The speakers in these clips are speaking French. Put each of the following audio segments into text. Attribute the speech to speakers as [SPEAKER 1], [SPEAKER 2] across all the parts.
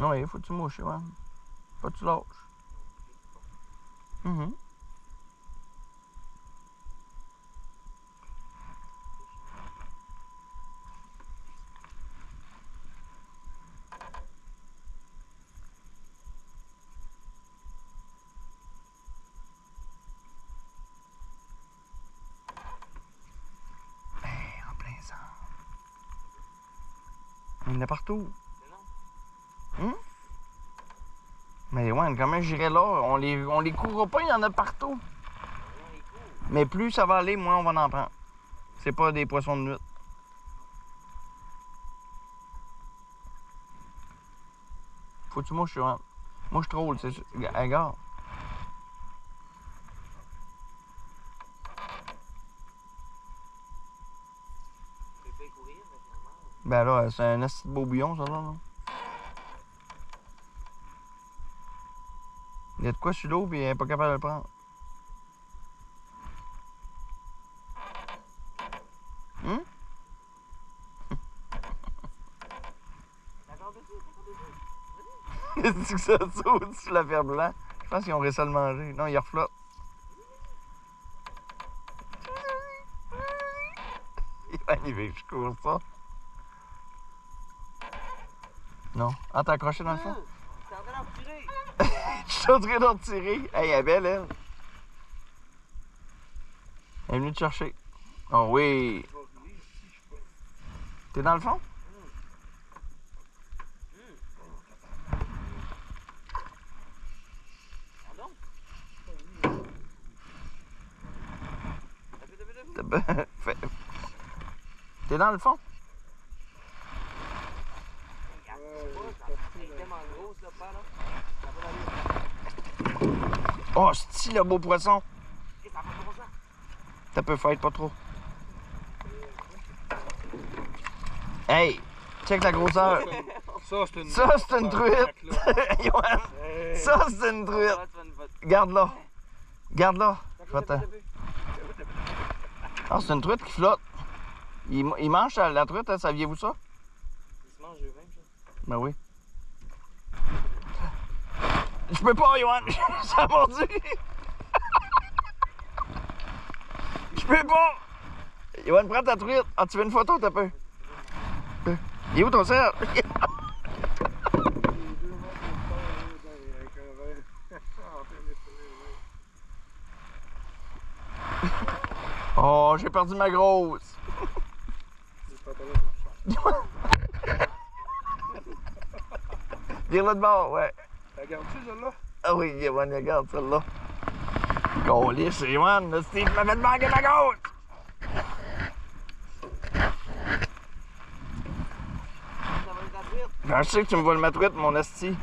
[SPEAKER 1] Oui, faut que tu mouches, ouais. Faut que tu lâches. Mhm. En plein sang. Il y en a partout. Hum? Mais ouais, comment j'irai là? On les courra pas, il y en a partout. Mais plus ça va aller, moins on va en prendre. C'est pas des poissons de nuit. Faut que tu mouches, Johan. Moi, je troll, c'est sûr. Regarde. Ben là, c'est un assez beau bouillon, ça, là. Il y a de quoi sur l'eau, puis il n'est pas capable de le prendre. Hum? Qu'est-ce que ça saute sur la fer blanc? Je pense qu'ils ont réussi à le manger. Non, il reflotte. Il va arriver, je cours ça. Non. Ah, t'as accroché dans le fond?
[SPEAKER 2] T'es en train d'en tirer.
[SPEAKER 1] Je suis en train d'en tirer. Hey, elle est belle, elle. Elle est venue te chercher. Oh oui. T'es dans le fond? T'es dans le fond? Oh, c'est le beau poisson. Ça peut faire pas trop. Hey, check la grosseur. Ça, c'est une truite. Johan, ça, c'est une truite. Garde-la. Garde-la. Je vais te... Ah, c'est une truite qui flotte. Il mange la truite, hein, saviez-vous ça?
[SPEAKER 2] Il se mange eux-mêmes, ça.
[SPEAKER 1] Ben oui. Je peux pas, Johan. Ça a mordu. Je peux pas. Johan, prends ta truite. Ah, tu veux une photo, t'as peu? Il est où ton cerf? Oh, j'ai perdu ma grosse. Vire-le de bord, ouais.
[SPEAKER 3] Regarde-tu celle-là?
[SPEAKER 1] Ah oui, Johan, regarde celle-là. Golly, c'est Johan, le Steve m'a fait manquer ma grosse. Ben, je sais que tu me vois le mettre truite, mon esti.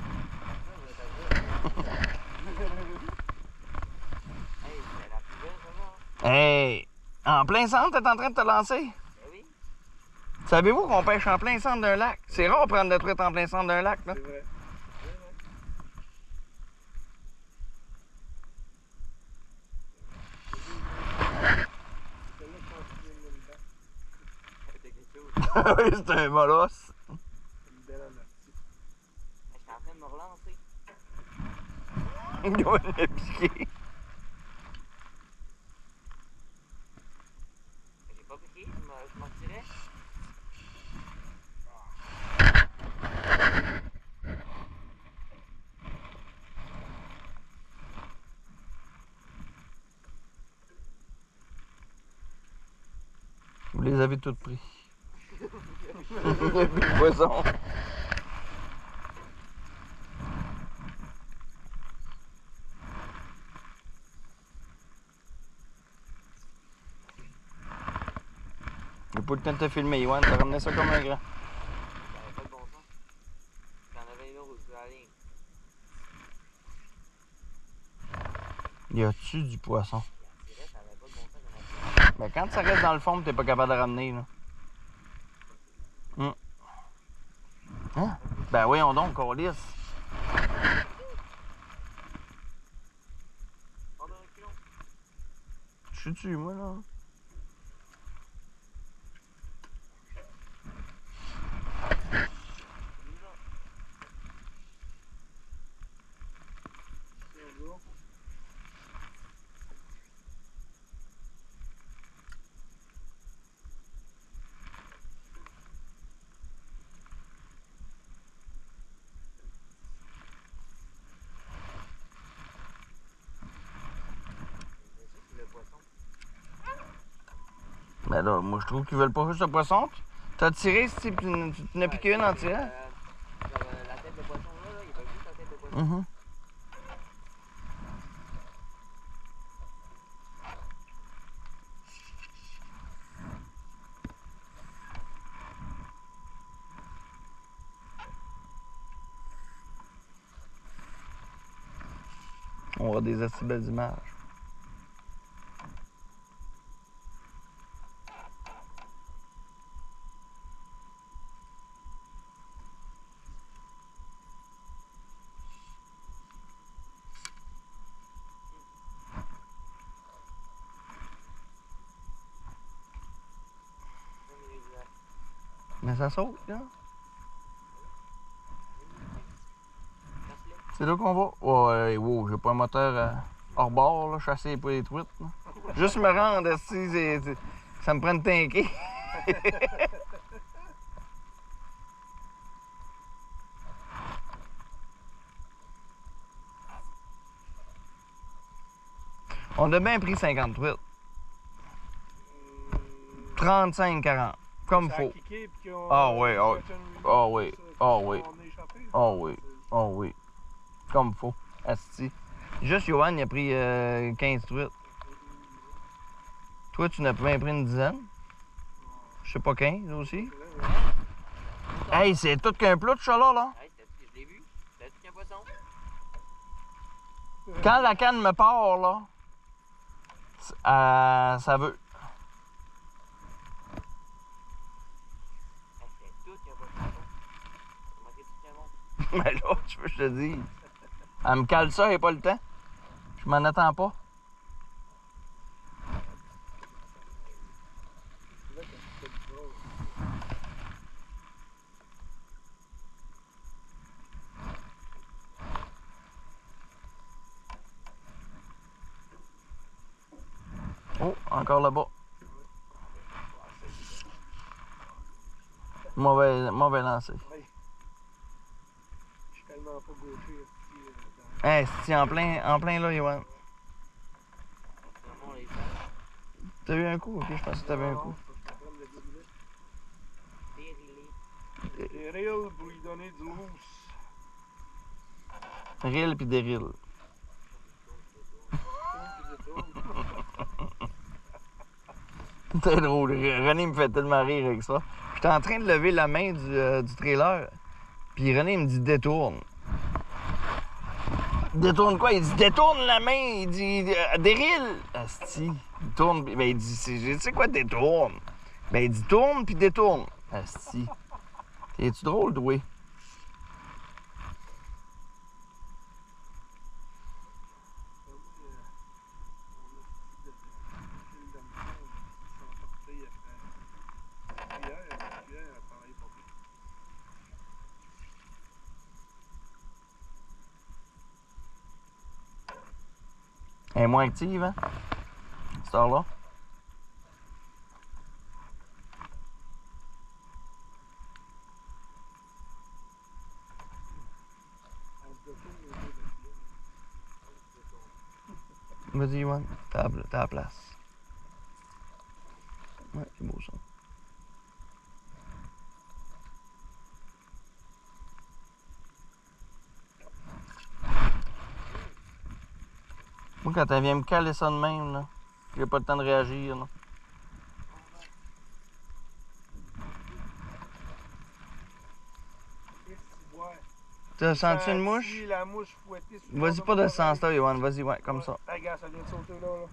[SPEAKER 1] Hey! En plein centre, t'es en train de te lancer?
[SPEAKER 2] Oui.
[SPEAKER 1] Savez-vous qu'on pêche en plein centre d'un lac? C'est rare de prendre de la truite en plein centre d'un lac, là.
[SPEAKER 3] C'est vrai.
[SPEAKER 1] Oui, c'est un molosse.
[SPEAKER 3] Une belle amertie.
[SPEAKER 2] J'étais en train de me relancer.
[SPEAKER 1] Il doit le piquer.
[SPEAKER 2] J'ai pas piqué, je m'en retirais.
[SPEAKER 1] Vous les avez toutes pris. Depuis le poisson. J'ai pas le temps de te filmer, Yoann. T'as ramené ça comme un grand.
[SPEAKER 2] Ça avait pas de bon sens. T'en avais une autre sur la ligne.
[SPEAKER 1] Y a-tu du poisson?
[SPEAKER 2] C'est vrai, ça avait pas de bon sens.
[SPEAKER 1] Ben quand ça reste dans le fond, t'es pas capable de ramener, là. Hein? Ben voyons donc, on lisse. Je suis dessus, moi, là. Ben là, moi, je trouve qu'ils veulent pas juste le poisson. T'as tiré, si tu n'as piqué une en tirant.
[SPEAKER 2] La tête de poisson là, il veut juste la tête de poisson.
[SPEAKER 1] Mhm. On aura des assez belles images. Mais ça saute, là. C'est là qu'on va. Ouais, wow, j'ai pas un moteur hors bord, là, chasser pour les truites. Là. Juste me rendre, si ça me prend une tanker. On a bien pris 50 truites. 35-40, comme faut. Ah oui, ah oui. Ah oui, ah oui. Ah oui, ah oui. Comme faut. Asti. Juste Johan, il a pris 15 truites. Toi, tu n'as bien pris une dizaine. Je sais pas 15 aussi. Hey, c'est tout qu'un plat de chat-là, là.
[SPEAKER 2] Hey, je l'ai vu. T'as tout qu'un poisson.
[SPEAKER 1] Quand la canne me part, là, ça veut.
[SPEAKER 2] Hey, c'est tout qu'un poisson. Ça manquait tout qu'un monde.
[SPEAKER 1] Mais là, tu veux que je te dise. Elle me cale ça, et pas le temps. Je m'en attends pas. Oh, encore là-bas. Mauvais lancer.
[SPEAKER 3] Je suis tellement pas gaucher.
[SPEAKER 1] Hey, c'est en plein là, Yoann.
[SPEAKER 2] Vraiment, les gens.
[SPEAKER 1] T'as eu un coup? Ok, je pense que t'avais un coup.
[SPEAKER 2] Dérilés.
[SPEAKER 3] Des reels pour lui donner du loose.
[SPEAKER 1] Ril pis des rilles. C'est drôle. René me fait tellement rire avec ça. J'étais en train de lever la main du trailer. Puis René me dit détourne. Détourne quoi? Il dit détourne la main. Il dit dérile. Asti. Il tourne. Ben il dit c'est quoi détourne? Ben il dit tourne puis détourne. Asti. Es-tu drôle, doué? Elle est moins active, hein? Cette heure-là. Vas-y, Yoann. T'as la place. Ouais, c'est beau ça. Moi, quand elle vient me caler ça de même, là, j'ai pas le temps de réagir, là. T'as senti une mouche?
[SPEAKER 3] Si la mouche fouettée sur le
[SPEAKER 1] Vas-y
[SPEAKER 3] bord
[SPEAKER 1] pas de
[SPEAKER 3] mon
[SPEAKER 1] ce sens-là,
[SPEAKER 3] oreille.
[SPEAKER 1] Yoann. Vas-y, ouais, comme ça.
[SPEAKER 3] Hey, gars, ça vient de sauter là.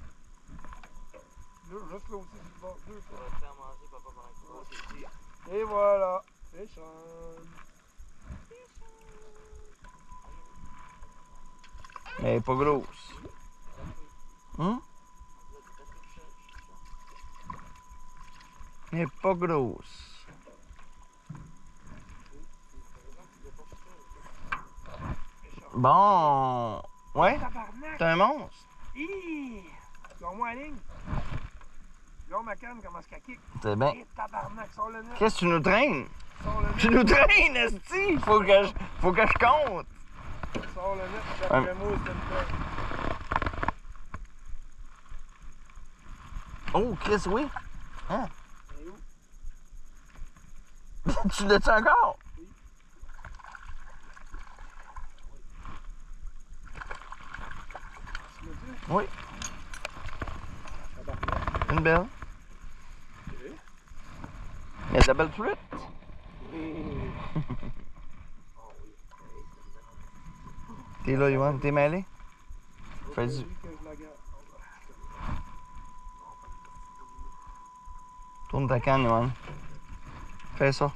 [SPEAKER 3] Juste là aussi, du bord. Deux
[SPEAKER 2] Ça
[SPEAKER 3] fois.
[SPEAKER 2] va te faire manger, papa, pendant que tu vas aussi.
[SPEAKER 3] Et voilà. Fish on.
[SPEAKER 1] Mais elle est pas grosse. Hum? Elle est pas grosse. Bon. Ouais?
[SPEAKER 3] Tabarnak!
[SPEAKER 1] T'es un monstre?
[SPEAKER 3] Hi! Sors-moi la ligne. Regarde ma canne, comment elle kick.
[SPEAKER 1] C'est bien.
[SPEAKER 3] Hé, tabarnak, sors le nez.
[SPEAKER 1] Qu'est-ce que tu nous traînes?
[SPEAKER 3] Sors le nez.
[SPEAKER 1] Tu nous traînes, esti! Faut que je compte.
[SPEAKER 3] Sors le nez. D'après moi, c'est une peur.
[SPEAKER 1] Oh, Chris, oui. Hein?
[SPEAKER 3] Et où?
[SPEAKER 1] Tu l'as-tu encore?
[SPEAKER 3] Oui. Tu l'as-tu?
[SPEAKER 1] Oui.
[SPEAKER 3] Tabarnak.
[SPEAKER 1] Une belle.
[SPEAKER 3] Ok.
[SPEAKER 1] Mais de la belle truite.
[SPEAKER 3] Oh oui.
[SPEAKER 1] T'es là, Yohan, t'es mêlé? Fais
[SPEAKER 3] Fais-y.
[SPEAKER 1] du...
[SPEAKER 3] Que je la garde.
[SPEAKER 1] Tourne ta canne, Yohan. Fais ça.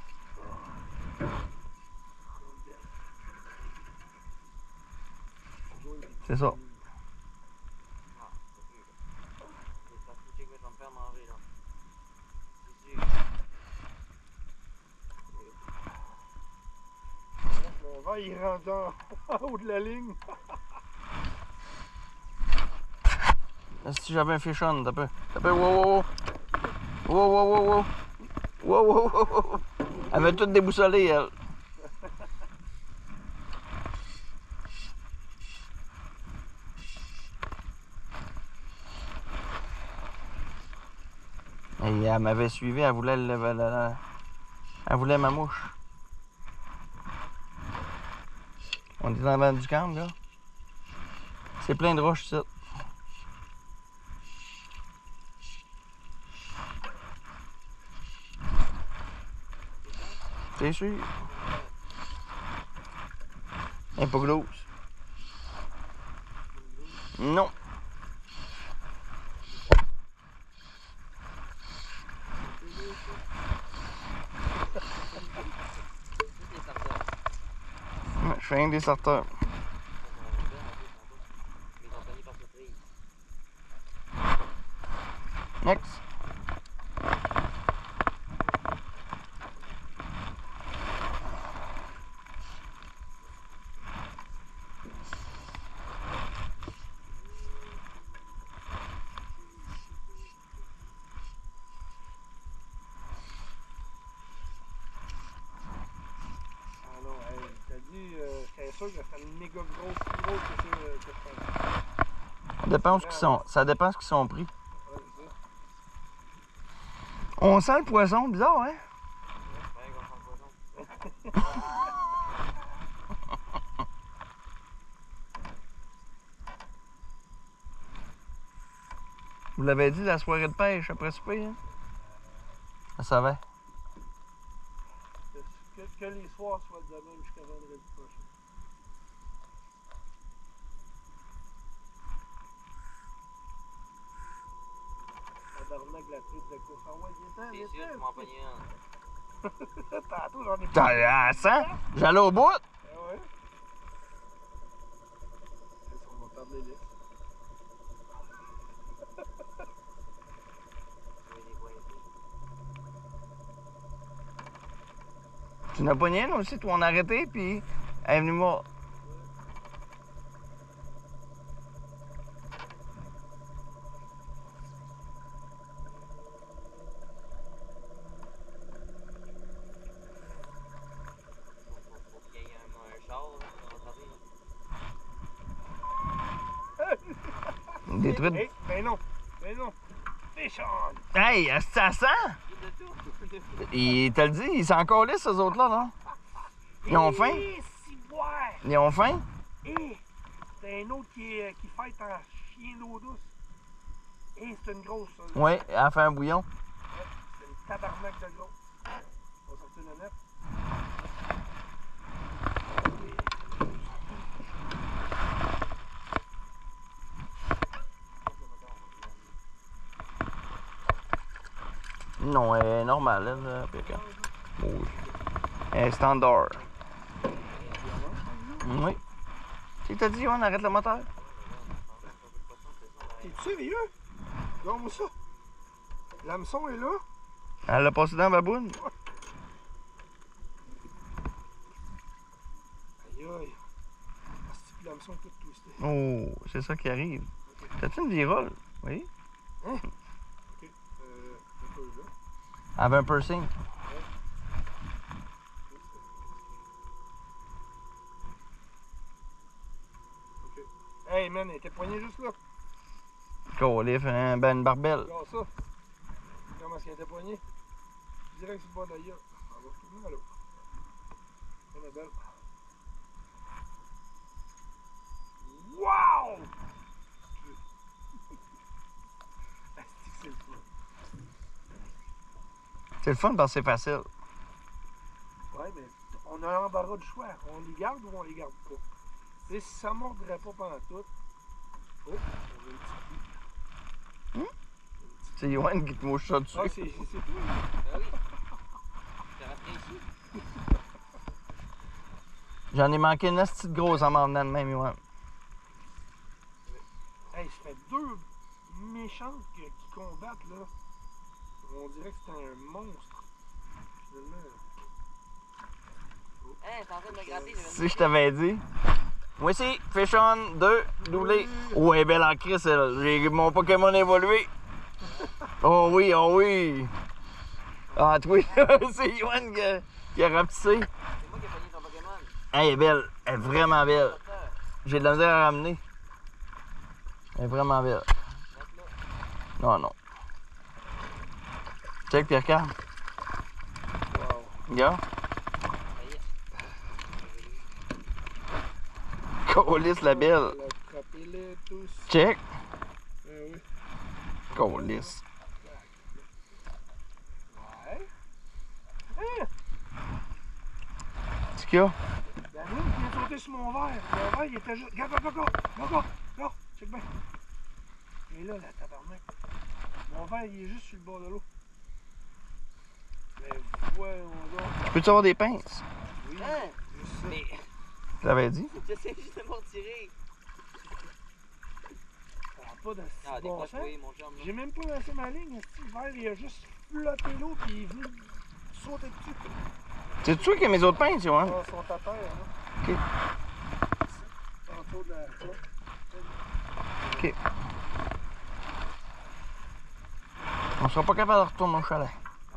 [SPEAKER 1] C'est ça.
[SPEAKER 2] Ah, c'est plus. Ça fout que je vais me faire manger là. C'est sûr.
[SPEAKER 3] Mon vent, il rentre en haut de la ligne.
[SPEAKER 1] Si j'avais un fish on, t'as peu. T'as peu, wow, wow, wow. Wow, wow, wow, wow. Wow, wow, wow, wow. Elle m'a tout déboussolé, elle. Et elle m'avait suivi, elle voulait elle voulait ma mouche. On est dans le du camp, là. C'est plein de roches, ça. T'es sûr? Elle est pas grosse. Non. Je fais un des sorteurs. Next.
[SPEAKER 3] Ah non, hey, t'as dit, j'étais sûr que c'était une méga grosse, plus grosse que ça que je pensais.
[SPEAKER 1] Ça dépend ce qu'ils sont pris.
[SPEAKER 3] Ouais, c'est ça.
[SPEAKER 1] On sent le poisson, bizarre, hein? Vous l'avez dit, la soirée de pêche après souper, hein? Ça savait.
[SPEAKER 3] Que les soirs soient de même jusqu'à vendredi prochain. Tabarnak de la truite de course. Ah ouais,
[SPEAKER 2] C'est sûr, tu m'en pognes un.
[SPEAKER 3] Tantôt, j'en ai pas.
[SPEAKER 1] T'as 100? J'allais au bout?
[SPEAKER 3] Ah ouais? On va perdre les listes.
[SPEAKER 1] Tu n'as pas une aussi, toi, on a arrêté, puis elle est venue moi.
[SPEAKER 2] Faut qu'il y ait un char, là, on va
[SPEAKER 1] Des truites.
[SPEAKER 3] Hey, ben non, ben non. Péchon!
[SPEAKER 1] Hey, est-ce que ça sent? Il te le dit, ils sont encore lisses, ces autres-là, là. Ils ont faim?
[SPEAKER 3] Si boire!
[SPEAKER 1] Ils ont faim?
[SPEAKER 3] Et c'est un autre qui fête en chien d'eau douce. Et c'est une grosse, ça.
[SPEAKER 1] Oui, elle a fait un bouillon.
[SPEAKER 3] Ouais, c'est une tabarnak de grosse. On va sortir le net.
[SPEAKER 1] Non, elle est normale, elle, Pékin. Oui. Elle est standard. Oui. Tu t'as dit, on arrête le moteur?
[SPEAKER 3] T'es sérieux? Regarde-moi ça. L'hameçon est là.
[SPEAKER 1] Elle l'a passé dans la baboune.
[SPEAKER 3] Aïe aïe. Ah, c'est l'hameçon est tout twisté.
[SPEAKER 1] Oh, c'est ça qui arrive. T'as-tu une virole? Oui.
[SPEAKER 3] Hein? Ok. Un peu là.
[SPEAKER 1] Elle avait un piercing.
[SPEAKER 3] Ok. Hey man, elle était poignée juste là.
[SPEAKER 1] Colif, hein, ben une barbelle.
[SPEAKER 3] Regarde ça. Comment parce qu'elle était poignée. Direct sur le bord de la gueule. On va retourner à l'eau. C'est ma belle. Wow! C'est le fun.
[SPEAKER 1] C'est le fun parce que c'est facile.
[SPEAKER 3] Ouais, mais on a l'embarras du choix. On les garde ou on les garde pas? Tu sais, si ça ne mordrait pas pendant tout. Oh, on a un petit coup.
[SPEAKER 1] C'est Yoann qui te mouche ça dessus.
[SPEAKER 3] Ah, c'est tout.
[SPEAKER 2] Ben oui. T'es rentré ici?
[SPEAKER 1] J'en ai manqué une petite grosse en m'en venant de même, Yoann.
[SPEAKER 3] Hey, ça fait deux méchantes qui combattent, là. On dirait que c'est un monstre. Finalement.
[SPEAKER 2] Hein, t'es en train de me gratter.
[SPEAKER 1] Si je t'avais dit. Moi aussi, fish on, 2, doublé. Oh, elle est belle en crise, elle. J'ai mon Pokémon évolué. Oh oui, oh oui. Ah, oui, c'est Yoann qui a rapetissé.
[SPEAKER 2] C'est moi qui ai pogné ton Pokémon.
[SPEAKER 1] Elle est belle, elle est vraiment belle.
[SPEAKER 2] Docteur,
[SPEAKER 1] J'ai de la misère à ramener. Elle est vraiment belle.
[SPEAKER 2] mets-le là.
[SPEAKER 1] Non, non. Check, Pierre-Carl.
[SPEAKER 3] Wow.
[SPEAKER 1] Regarde.
[SPEAKER 2] Ça y est.
[SPEAKER 1] Colis la belle.
[SPEAKER 3] Attrapez-les tous.
[SPEAKER 1] Check.
[SPEAKER 3] Oui.
[SPEAKER 1] Colis.
[SPEAKER 3] Ouais. Hein?
[SPEAKER 1] C'est qu'il y a?
[SPEAKER 3] La lune qui vient sauter sur mon verre. Mon verre, il était juste. Regarde, regarde. Check bien. Et là, la tabarnak. Mon verre, il est juste sur le bord de l'eau. Mais voyons donc.
[SPEAKER 1] Peux-tu avoir des pinces?
[SPEAKER 3] Oui.
[SPEAKER 2] Hein?
[SPEAKER 3] Juste ça.
[SPEAKER 2] Mais
[SPEAKER 1] Tu l'avais dit?
[SPEAKER 2] j'essaie juste de m'en tirer.
[SPEAKER 3] Ça n'a pas de
[SPEAKER 2] Ah,
[SPEAKER 3] bon
[SPEAKER 2] décroche
[SPEAKER 3] sens.
[SPEAKER 2] oui, mon chum. là.
[SPEAKER 3] J'ai même pas lancé ma ligne. esti. Le verre, il a juste flotté l'eau puis il est venu sauter dessus.
[SPEAKER 1] C'est sûr qu'il y a mes autres pinces, Yoann?
[SPEAKER 3] Ah, ils sont à terre, là.
[SPEAKER 1] Ok.
[SPEAKER 3] En dessous de la flotte.
[SPEAKER 1] Ok. On sera pas capable de retourner au chalet.
[SPEAKER 2] Ah,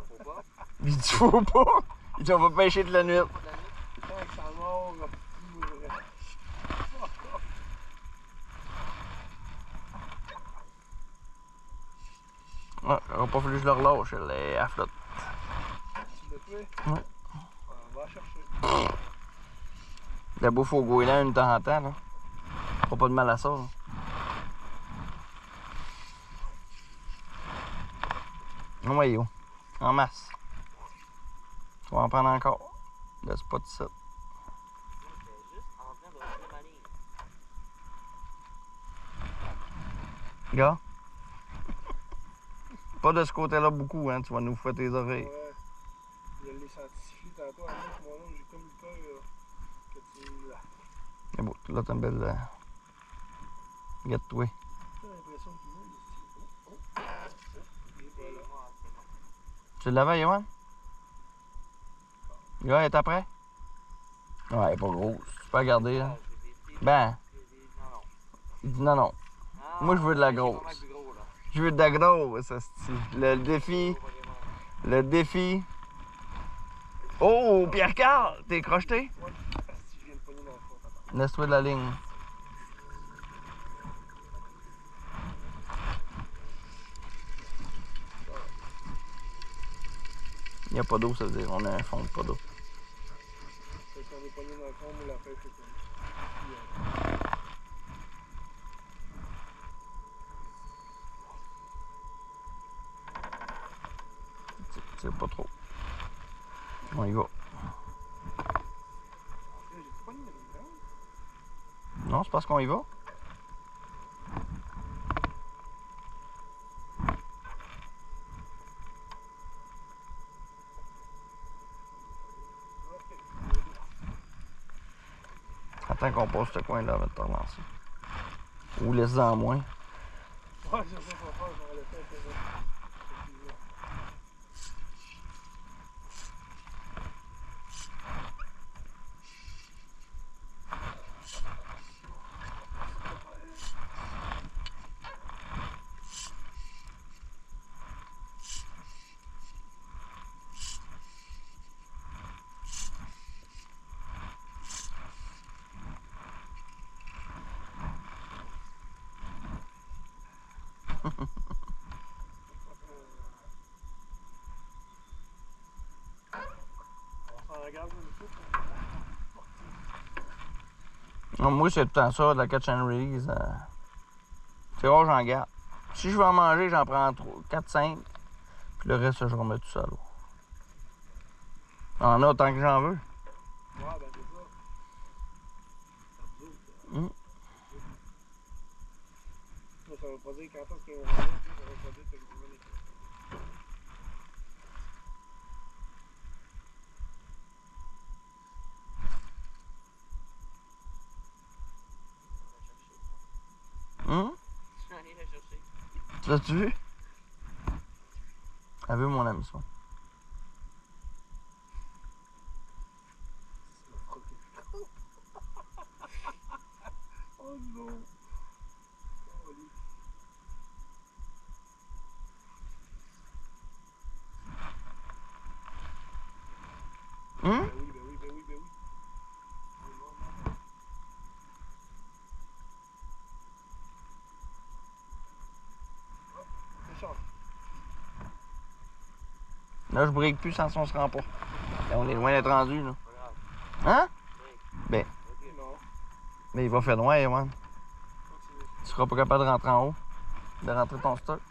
[SPEAKER 2] faut pas.
[SPEAKER 1] Il dit faut pas. Il dit on va pêcher de la nuit.
[SPEAKER 2] Pas de la nuit.
[SPEAKER 3] Tant que ça mord, il mourrait.
[SPEAKER 1] Ouais, il aura pas fallu que je le relâche, elle est à flotte.
[SPEAKER 3] Tu l'as tué?
[SPEAKER 1] Ouais.
[SPEAKER 3] On va la chercher.
[SPEAKER 1] La bouffe au goéland une temps en temps, là. Faut pas de mal à ça, là. Ouais, yo. En masse. Tu vas en prendre encore. Laisse pas de ça.
[SPEAKER 2] Moi, j'étais juste en train de retirer ma ligne.
[SPEAKER 1] Gars. Pas de ce côté-là beaucoup, hein. Tu vas nous fouetter les oreilles.
[SPEAKER 3] Ouais. Je l'ai senti siffler tantôt. À moi, mon oncle, j'ai comme eu peur que tu là.
[SPEAKER 1] Mais bon, là, t'as une belle. Gâte-toi.
[SPEAKER 3] J'ai l'impression qu'il meurt ici. Oh. Et
[SPEAKER 2] Et
[SPEAKER 3] voilà.
[SPEAKER 2] moi, c'est bon.
[SPEAKER 1] Tu l'avais, Yoann? Gars, elle est après? Ouais, elle est pas grosse. Tu peux la garder,
[SPEAKER 2] Ah,
[SPEAKER 1] là.
[SPEAKER 2] je les ai pris.
[SPEAKER 1] Ben,
[SPEAKER 2] Non, non.
[SPEAKER 1] il dit non, non.
[SPEAKER 2] Ah,
[SPEAKER 1] Moi, je veux de la
[SPEAKER 2] j'ai
[SPEAKER 1] grosse.
[SPEAKER 2] vraiment plus gros, là.
[SPEAKER 1] Je veux de la grosse, asti. Le défi.
[SPEAKER 2] Gros Pokémon.
[SPEAKER 1] Le défi. Oh, Pierre-Carl, t'es crocheté?
[SPEAKER 3] Ouais. Si je viens de pogner dans le fond, papa.
[SPEAKER 1] Laisse-toi de la ligne. Il n'y a pas d'eau, ça veut dire on a un fond de pas d'eau.
[SPEAKER 3] Fait qu'on est pogné dans le fond, mais la pêche est finie.
[SPEAKER 1] C'est pas trop. On y va.
[SPEAKER 3] J'ai pogné une grande.
[SPEAKER 1] Non, c'est parce qu'on y va.
[SPEAKER 3] Ok.
[SPEAKER 1] Attends qu'on passe ce coin-là avant de te relancer. Ou laisse-en moins.
[SPEAKER 3] Ouais, je sais pas faire, j'aurais laissé un peu de. Effectivement. garde un peu pour
[SPEAKER 1] Non, moi, c'est tout le temps ça, de la catch and release. C'est rare, j'en garde. Si je veux en manger, j'en prends 4-5. Puis le reste, je remets tout ça à l'eau. En a tant que j'en veux.
[SPEAKER 3] Ouais, ben c'est ça.
[SPEAKER 1] Mm.
[SPEAKER 3] Ça veut pas dire quand est-ce qu'on va ça veut pas dire que vous venez.
[SPEAKER 2] Je vais aller la chercher.
[SPEAKER 1] Tu l'as-tu vu? Elle veut mon ami, ça.
[SPEAKER 3] Oh non!
[SPEAKER 1] Hum?
[SPEAKER 3] Ben oui, ben oui, ben oui, ben oui. C'est ça.
[SPEAKER 1] Là, je break plus sans son se rend pas. Là, on est loin d'être rendu, là.
[SPEAKER 2] Pas grave.
[SPEAKER 1] Hein?
[SPEAKER 2] Ok.
[SPEAKER 3] Non.
[SPEAKER 1] Mais il va faire noir, Ewan.
[SPEAKER 3] Continue.
[SPEAKER 1] Tu seras pas capable de rentrer en haut. De rentrer ton stock.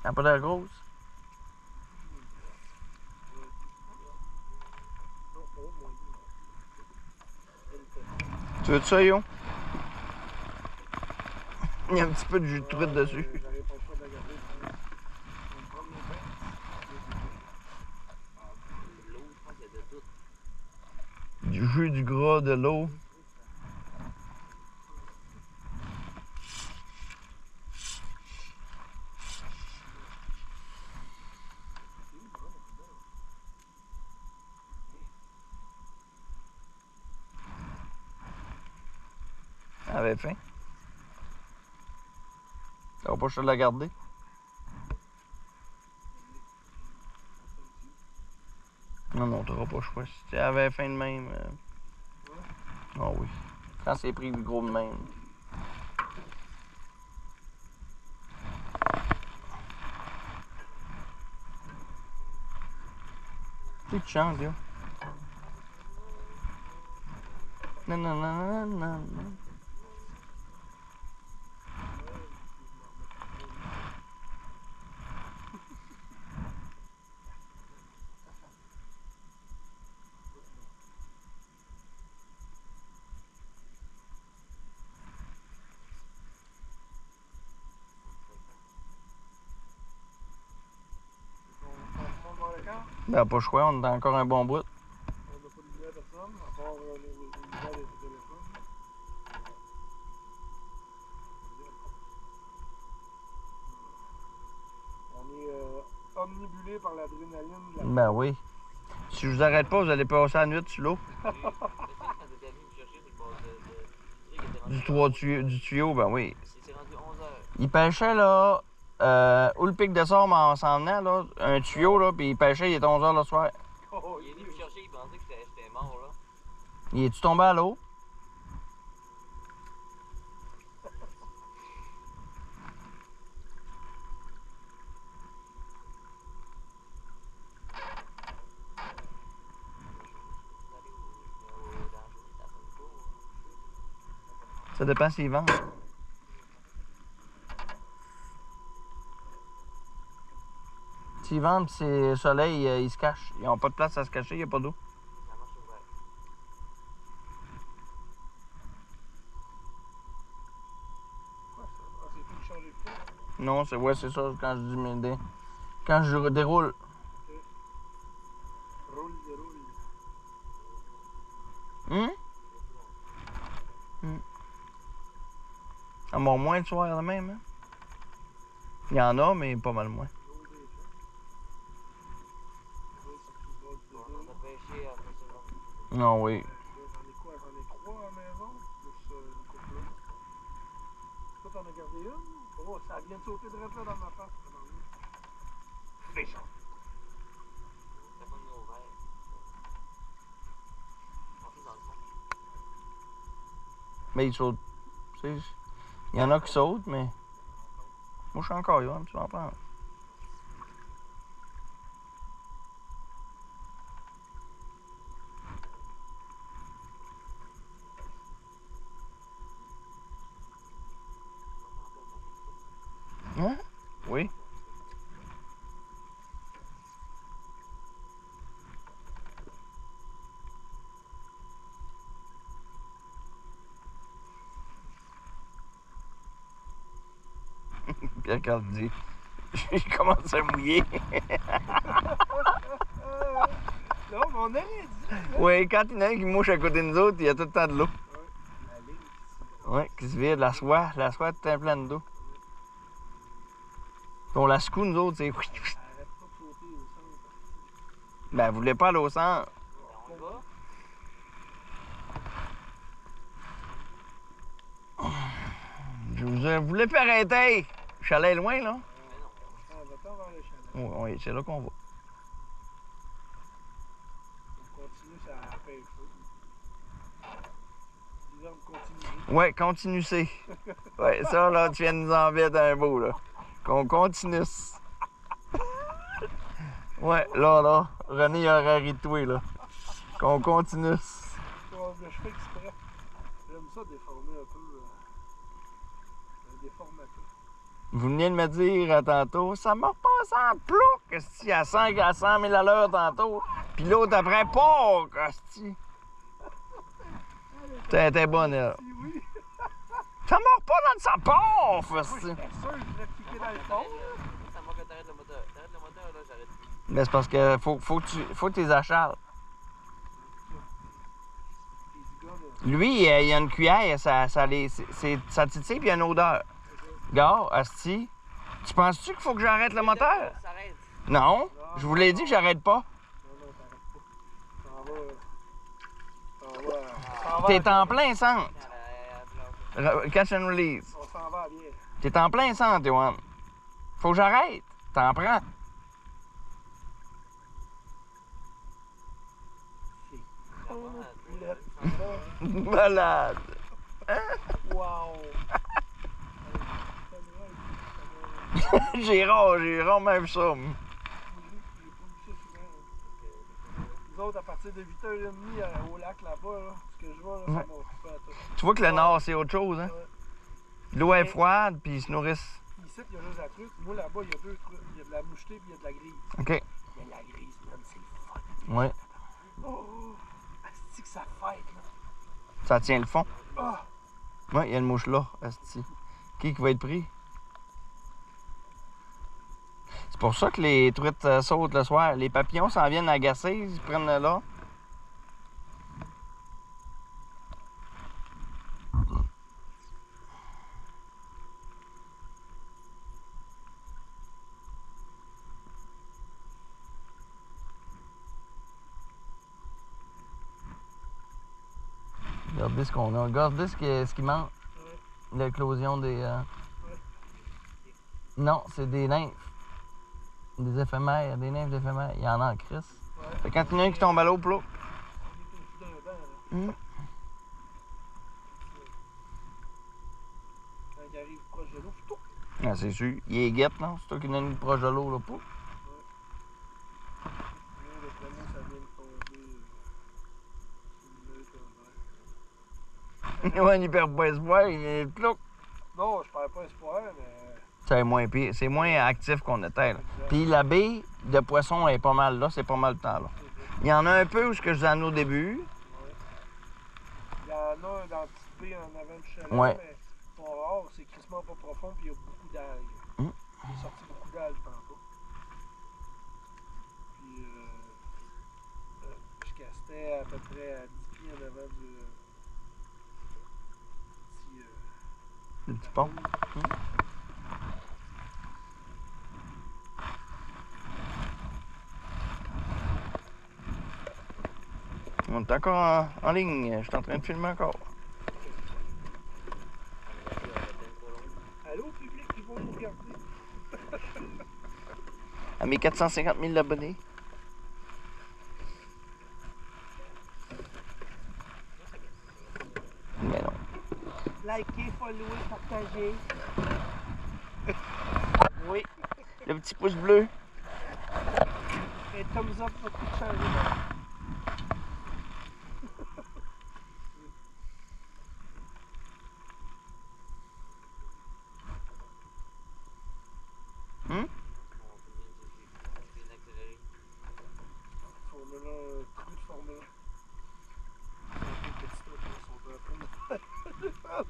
[SPEAKER 1] Elle a pas l'air grosse.
[SPEAKER 3] Non, oh mon Dieu.
[SPEAKER 1] Tu veux de ça, yo? Il y a un petit peu de jus de truite dessus.
[SPEAKER 3] J'aurais pas le choix de la garder. On va prendre nos pains.
[SPEAKER 2] L'eau, je pense qu'il y a de tout.
[SPEAKER 1] Du jus, du gras, de l'eau. Elle avait faim. Ça va pas je te la garder. Non, t'auras pas le choix. Si tu avais faim de même. Ah oui. Quand c'est pris gros de même. Tu chantes, là. Non, non, non, non, non, non.
[SPEAKER 3] On monte dans le camp.
[SPEAKER 1] Ben, pas le choix, on est encore un bon bout.
[SPEAKER 3] On n'a pas de lumière personne, à part les lumières des téléphones. On est omnibulé par l'adrénaline de la
[SPEAKER 1] Ben oui. Si je vous arrête pas, vous allez passer la nuit sur l'eau.
[SPEAKER 2] Mais ça, quand t'étais venu me chercher sur le bord de. Tu sais, qu'il était rendu.
[SPEAKER 1] Du tuyau, ben oui.
[SPEAKER 2] C'est rendu 11h.
[SPEAKER 1] Il pêchait là, où le pic de Somme en s'en venait, là, un tuyau, là, puis il pêchait, il était 11h le soir.
[SPEAKER 3] Oh,
[SPEAKER 2] Il est venu me chercher, il pensait que j'étais mort, là.
[SPEAKER 1] Il est-tu tombé à l'eau? Ça dépend s'ils vendent. S'ils vendent, pis c'est soleil, ils se cachent. Ils n'ont pas de place à se cacher, il n'y a pas d'eau.
[SPEAKER 2] La marche est ouverte.
[SPEAKER 3] quoi ça? Ah, c'est tout changer de temps.
[SPEAKER 1] Non, c'est ouais, c'est ça quand je dis mais quand je déroule.
[SPEAKER 3] Roule, déroule.
[SPEAKER 1] À mon moins le soir le même, hein? Il y en a, mais pas mal moins.
[SPEAKER 3] Roule des champs. Roule sur tout le bord du
[SPEAKER 2] On
[SPEAKER 3] dos.
[SPEAKER 2] a pêché après ça.
[SPEAKER 1] Non, oui.
[SPEAKER 3] J'en ai quoi? J'en ai 3 à la maison, plus une couple là. Toi, t'en as gardé une? Oh, ça vient de sauter direct là dans ma face. Méchant.
[SPEAKER 2] Ça pas mis au vert. On fait dans le fond.
[SPEAKER 1] Mais ils sautent. Tu sais, il y en a qui sautent, mais. Moi, je suis encore Yohan, tu vas en prendre. Pierre Cardi. J'ai commencé à mouiller.
[SPEAKER 3] Non, mais on aurait dit.
[SPEAKER 1] Oui, quand il y en a un qui mouche à côté de nous autres, il y a tout le temps de l'eau.
[SPEAKER 3] La ligne qui
[SPEAKER 1] Oui, qui se vide, la soie est tout un plein d'eau. Puis on la secoue, nous autres, c'est.
[SPEAKER 3] arrête pas de sauter au centre.
[SPEAKER 1] Ben, vous voulez pas aller au centre?
[SPEAKER 2] On y va?
[SPEAKER 1] Je vous voulez pas arrêter? Le chalet est loin, là?
[SPEAKER 2] Mais non.
[SPEAKER 3] Ah, va-t'en vers le chalet.
[SPEAKER 1] Oui, oui, c'est là qu'on va.
[SPEAKER 3] On continue sa pêche. L'hiver continue.
[SPEAKER 1] Ouais, continue c'est. Ouais, ça, là, tu viens de nous en mettre un beau, là. Qu'on continue. Ouais, là, René il aurait ri de toi, là. Qu'on continue.
[SPEAKER 3] Je fais exprès. J'aime ça déformer un peu. Un déformateur.
[SPEAKER 1] Vous veniez de me dire tantôt, ça m'a repassé en plouc, esti, à 100 000 à l'heure tantôt. Puis l'autre après, POC, esti. T'es bonne, elle.
[SPEAKER 3] Si oui.
[SPEAKER 1] Ça m'a pas dans sa porte,
[SPEAKER 3] Moi,
[SPEAKER 1] esti.
[SPEAKER 3] j'étais sûr que je voulais cliquer dans le fond.
[SPEAKER 2] Ça m'a que t'arrêtes le moteur. T'arrêtes le moteur, là, j'arrête plus.
[SPEAKER 1] Mais c'est parce que faut que tu les achales.
[SPEAKER 3] Puis du gars, là.
[SPEAKER 1] Lui, il y a une cuillère, ça titille, puis il y a une odeur. Gars, esti, tu penses-tu qu'il faut que j'arrête le moteur?
[SPEAKER 2] Ça s'arrête.
[SPEAKER 1] Non, je vous l'ai dit que j'arrête pas.
[SPEAKER 3] Non, t'arrêtes pas. T'en vas.
[SPEAKER 1] T'es en plein centre.
[SPEAKER 2] À la
[SPEAKER 1] Catch and release.
[SPEAKER 3] On s'en va à bien.
[SPEAKER 1] T'es en plein centre, Yohan. Faut que j'arrête. T'en prends. Malade.
[SPEAKER 3] Wow!
[SPEAKER 1] Gérard même ça.
[SPEAKER 3] Nous autres, à partir de 8h30 au lac là-bas, là, ce que je vois, là, ça
[SPEAKER 1] Ouais.
[SPEAKER 3] m'a occupé à tout.
[SPEAKER 1] Tu vois que le nord, c'est autre chose, hein?
[SPEAKER 3] Ouais.
[SPEAKER 1] L'eau est froide, puis ils se nourrissent.
[SPEAKER 3] Ici, il y a juste la truc. Moi, là-bas, il y a deux trucs. Il y a de la mouchetée et il y a de la grise.
[SPEAKER 1] OK.
[SPEAKER 3] Il y a de la grise, man, c'est fun.
[SPEAKER 1] Ouais.
[SPEAKER 3] Oh! Asti que ça fête, là.
[SPEAKER 1] Ça tient le fond.
[SPEAKER 3] Ah!
[SPEAKER 1] Ouais, il y a une mouche là, esti. Qui va être pris? C'est pour ça que les truites sautent le soir. Les papillons s'en viennent agacer, ils prennent là. Regardez ce qu'on a. Regardez ce qui mange. L'éclosion des... Non, c'est des nymphes. Des éphémères, des nymphes d'éphémères. Il y en a en crise.
[SPEAKER 3] Ouais.
[SPEAKER 1] Fait que quand il y en a un qui tombe à l'eau, plop.
[SPEAKER 3] On est au bout d'un banc, là. Quand il arrive proche de l'eau, tout.
[SPEAKER 1] Ah, c'est sûr. Il est guette, non? C'est toi qui donne proche de l'eau, là, pouf.
[SPEAKER 3] Nous, le premier, ça vient de tomber sur le mur.
[SPEAKER 1] Ouais, il perd pas espoir, il est plop.
[SPEAKER 3] Non, je perds pas espoir, mais.
[SPEAKER 1] C'est moins pire. C'est moins actif qu'on était, là. Puis la baie de poisson est pas mal là, c'est pas mal le temps, là. Il y en a un peu où ce que je vous en ai au début.
[SPEAKER 3] Il y en a un dans le petit baie en avant du chalet,
[SPEAKER 1] Ouais.
[SPEAKER 3] mais ils sont rares, c'est crissement pas profond, puis il y a beaucoup d'algues.
[SPEAKER 1] Mm.
[SPEAKER 3] Il est sorti beaucoup d'algues tantôt. Puis, je castais à peu près à 10 pieds en avant du petit.
[SPEAKER 1] Le petit pont. On est encore en ligne. Je suis en train de filmer encore.
[SPEAKER 3] Allô, public, ils vont nous regarder.
[SPEAKER 1] À mes 450 000 abonnés. Mais non.
[SPEAKER 3] Likez, followez, partagez.
[SPEAKER 1] Oui. Le petit pouce bleu.
[SPEAKER 3] Et thumbs up pour tout changer. Formule 1, trou de Formule 1. Les petits trucs là sont un peu. Le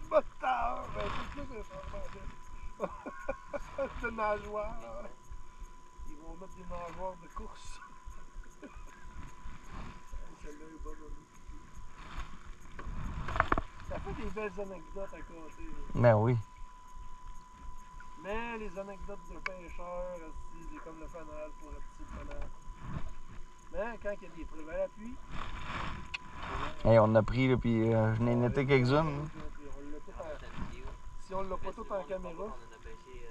[SPEAKER 3] moteur, ben c'est plus d'informations. nageoires. Ils vont mettre des nageoires de course. Celle-là est bonne. Ça fait des belles anecdotes à côté.
[SPEAKER 1] Ben oui.
[SPEAKER 3] Mais les anecdotes de pêcheurs, c'est comme le fanal pour le petit fanal. Mais quand il y a des preuves à l'appui,
[SPEAKER 1] Hey, on a pris, là, puis je n'ai noté quelques-unes.
[SPEAKER 3] si on l'a pas tout en caméra,
[SPEAKER 2] On en a pêché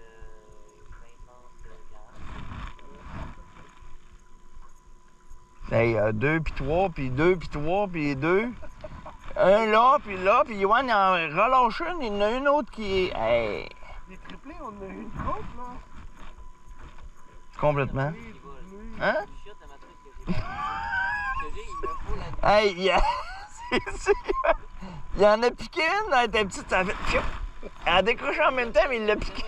[SPEAKER 2] 20
[SPEAKER 1] Hey, 2 puis 3, puis 2 puis 3, puis 2. Un là, puis Yoann il en relâche une, il y en a une autre qui est... Hey,
[SPEAKER 3] des triplés, on en a eu une couple, là.
[SPEAKER 1] complètement.
[SPEAKER 3] Les bleus.
[SPEAKER 1] Hein?
[SPEAKER 2] Du shot à ma truc que j'ai. Il me faut la
[SPEAKER 1] Hey, il y en a piqué une, elle était petite, ça a fait... Elle a décroché en même temps, mais il l'a piqué.